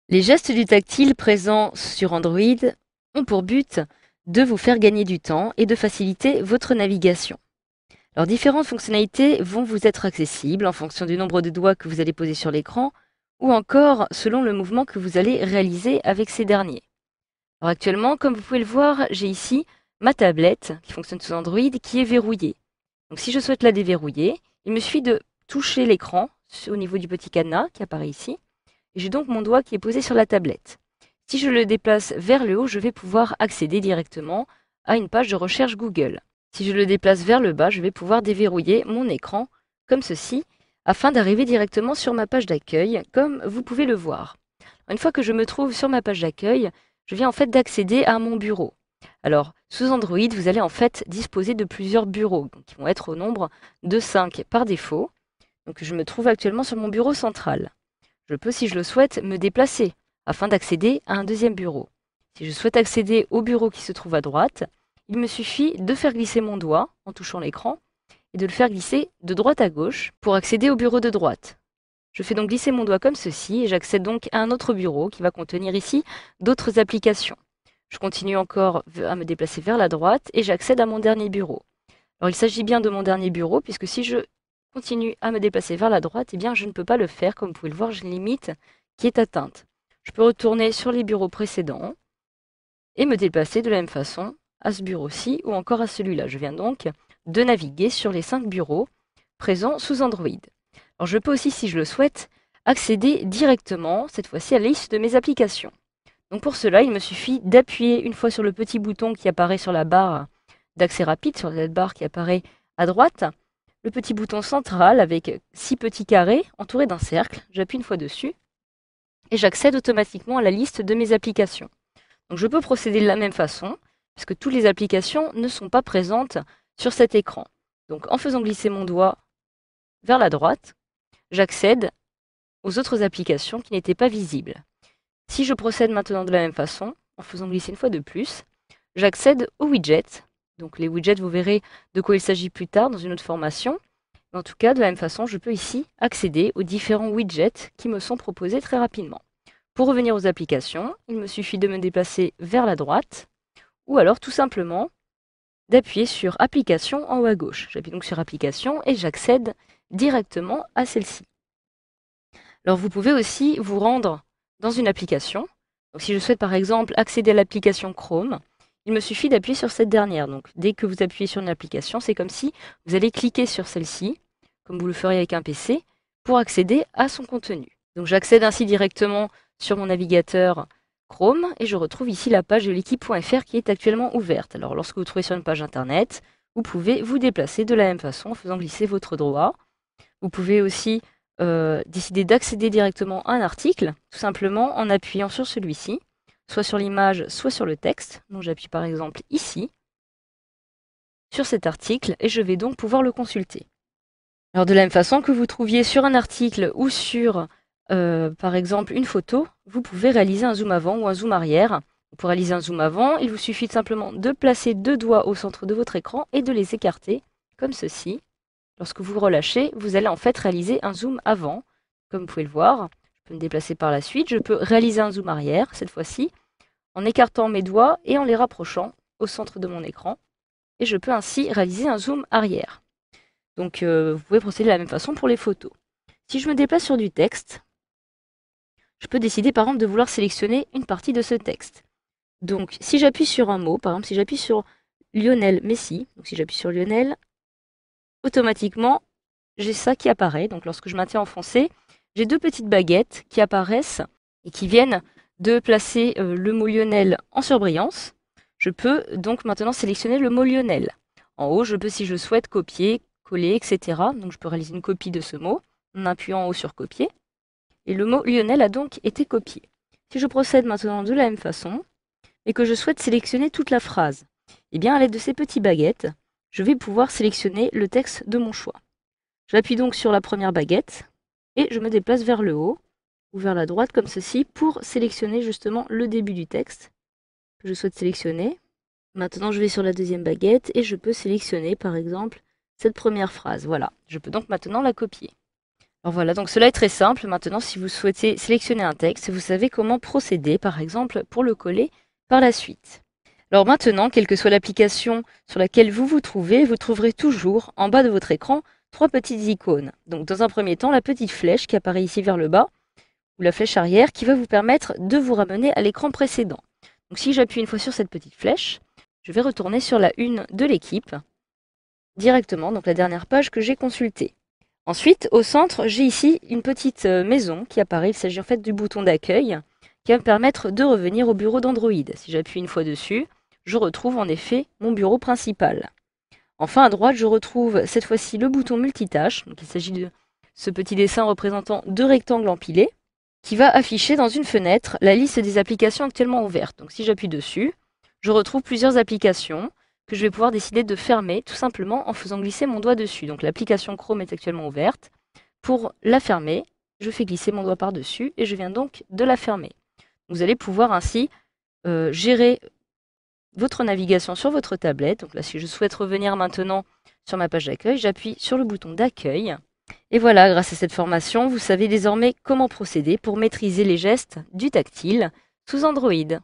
Les gestes du tactile présents sur Android ont pour but de vous faire gagner du temps et de faciliter votre navigation. Leurs différentes fonctionnalités vont vous être accessibles en fonction du nombre de doigts que vous allez poser sur l'écran ou encore selon le mouvement que vous allez réaliser avec ces derniers. Alors actuellement, comme vous pouvez le voir, j'ai ici ma tablette qui fonctionne sous Android qui est verrouillée. Donc si je souhaite la déverrouiller, il me suffit de toucher l'écran au niveau du petit cadenas qui apparaît ici. J'ai donc mon doigt qui est posé sur la tablette. Si je le déplace vers le haut, je vais pouvoir accéder directement à une page de recherche Google. Si je le déplace vers le bas, je vais pouvoir déverrouiller mon écran comme ceci, afin d'arriver directement sur ma page d'accueil, comme vous pouvez le voir. Une fois que je me trouve sur ma page d'accueil, je viens en fait d'accéder à mon bureau. Alors, sous Android, vous allez en fait disposer de plusieurs bureaux, qui vont être au nombre de 5 par défaut. Donc, je me trouve actuellement sur mon bureau central. Je peux, si je le souhaite, me déplacer afin d'accéder à un deuxième bureau. Si je souhaite accéder au bureau qui se trouve à droite, il me suffit de faire glisser mon doigt en touchant l'écran et de le faire glisser de droite à gauche pour accéder au bureau de droite. Je fais donc glisser mon doigt comme ceci et j'accède donc à un autre bureau qui va contenir ici d'autres applications. Je continue encore à me déplacer vers la droite et j'accède à mon dernier bureau. Alors il s'agit bien de mon dernier bureau puisque si je continue à me déplacer vers la droite, eh bien je ne peux pas le faire. Comme vous pouvez le voir, j'ai une limite qui est atteinte. Je peux retourner sur les bureaux précédents et me déplacer de la même façon à ce bureau-ci ou encore à celui-là. Je viens donc de naviguer sur les 5 bureaux présents sous Android. Alors je peux aussi, si je le souhaite, accéder directement, cette fois-ci, à la liste de mes applications. Donc pour cela, il me suffit d'appuyer une fois sur le petit bouton qui apparaît sur la barre d'accès rapide, sur cette barre qui apparaît à droite, le petit bouton central avec 6 petits carrés entourés d'un cercle. J'appuie une fois dessus et j'accède automatiquement à la liste de mes applications. Donc je peux procéder de la même façon, puisque toutes les applications ne sont pas présentes sur cet écran. Donc en faisant glisser mon doigt vers la droite, j'accède aux autres applications qui n'étaient pas visibles. Si je procède maintenant de la même façon, en faisant glisser une fois de plus, j'accède aux widgets. Donc les widgets, vous verrez de quoi il s'agit plus tard dans une autre formation. Mais en tout cas, de la même façon, je peux ici accéder aux différents widgets qui me sont proposés très rapidement. Pour revenir aux applications, il me suffit de me déplacer vers la droite ou alors tout simplement d'appuyer sur Application en haut à gauche. J'appuie donc sur Application et j'accède directement à celle-ci. Alors vous pouvez aussi vous rendre dans une application. Donc si je souhaite par exemple accéder à l'application Chrome, il me suffit d'appuyer sur cette dernière. Donc dès que vous appuyez sur une application, c'est comme si vous allez cliquer sur celle-ci, comme vous le feriez avec un PC, pour accéder à son contenu. Donc j'accède ainsi directement sur mon navigateur Chrome et je retrouve ici la page de l'équipe.fr qui est actuellement ouverte. Alors lorsque vous trouvez sur une page internet, vous pouvez vous déplacer de la même façon en faisant glisser votre doigt. Vous pouvez aussi décider d'accéder directement à un article, tout simplement en appuyant sur celui-ci, soit sur l'image, soit sur le texte. Donc j'appuie par exemple ici, sur cet article, et je vais donc pouvoir le consulter. Alors de la même façon que vous trouviez sur un article ou sur, par exemple, une photo, vous pouvez réaliser un zoom avant ou un zoom arrière. Pour réaliser un zoom avant, il vous suffit simplement de placer 2 doigts au centre de votre écran et de les écarter, comme ceci. Lorsque vous relâchez, vous allez en fait réaliser un zoom avant, comme vous pouvez le voir. Je peux me déplacer par la suite. Je peux réaliser un zoom arrière, cette fois-ci, en écartant mes doigts et en les rapprochant au centre de mon écran. Et je peux ainsi réaliser un zoom arrière. Donc vous pouvez procéder de la même façon pour les photos. Si je me déplace sur du texte, je peux décider par exemple de vouloir sélectionner une partie de ce texte. Donc si j'appuie sur un mot, par exemple si j'appuie sur Lionel Messi, donc si j'appuie sur Lionel, automatiquement, j'ai ça qui apparaît. Donc lorsque je maintiens enfoncé, j'ai 2 petites baguettes qui apparaissent et qui viennent de placer le mot Lionel en surbrillance. Je peux donc maintenant sélectionner le mot Lionel. En haut, je peux, si je souhaite, copier, coller, etc. Donc je peux réaliser une copie de ce mot en appuyant en haut sur copier. Et le mot Lionel a donc été copié. Si je procède maintenant de la même façon et que je souhaite sélectionner toute la phrase, eh bien à l'aide de ces petites baguettes, je vais pouvoir sélectionner le texte de mon choix. J'appuie donc sur la première baguette et je me déplace vers le haut ou vers la droite comme ceci pour sélectionner justement le début du texte que je souhaite sélectionner. Maintenant, je vais sur la deuxième baguette et je peux sélectionner par exemple cette première phrase. Voilà, je peux donc maintenant la copier. Alors voilà, donc cela est très simple. Maintenant, si vous souhaitez sélectionner un texte, vous savez comment procéder, par exemple, pour le coller par la suite. Alors maintenant, quelle que soit l'application sur laquelle vous vous trouvez, vous trouverez toujours en bas de votre écran 3 petites icônes. Donc dans un premier temps, la petite flèche qui apparaît ici vers le bas, ou la flèche arrière, qui va vous permettre de vous ramener à l'écran précédent. Donc si j'appuie une fois sur cette petite flèche, je vais retourner sur la une de l'équipe, directement, donc la dernière page que j'ai consultée. Ensuite, au centre, j'ai ici une petite maison qui apparaît. Il s'agit en fait du bouton d'accueil qui va me permettre de revenir au bureau d'Android. Si j'appuie une fois dessus, je retrouve en effet mon bureau principal. Enfin, à droite, je retrouve cette fois-ci le bouton multitâche. Donc, il s'agit de ce petit dessin représentant 2 rectangles empilés qui va afficher dans une fenêtre la liste des applications actuellement ouvertes. Donc si j'appuie dessus, je retrouve plusieurs applications que je vais pouvoir décider de fermer tout simplement en faisant glisser mon doigt dessus. Donc l'application Chrome est actuellement ouverte. Pour la fermer, je fais glisser mon doigt par-dessus et je viens donc de la fermer. Vous allez pouvoir ainsi gérer votre navigation sur votre tablette. Donc là, si je souhaite revenir maintenant sur ma page d'accueil, j'appuie sur le bouton d'accueil. Et voilà, grâce à cette formation, vous savez désormais comment procéder pour maîtriser les gestes du tactile sous Android.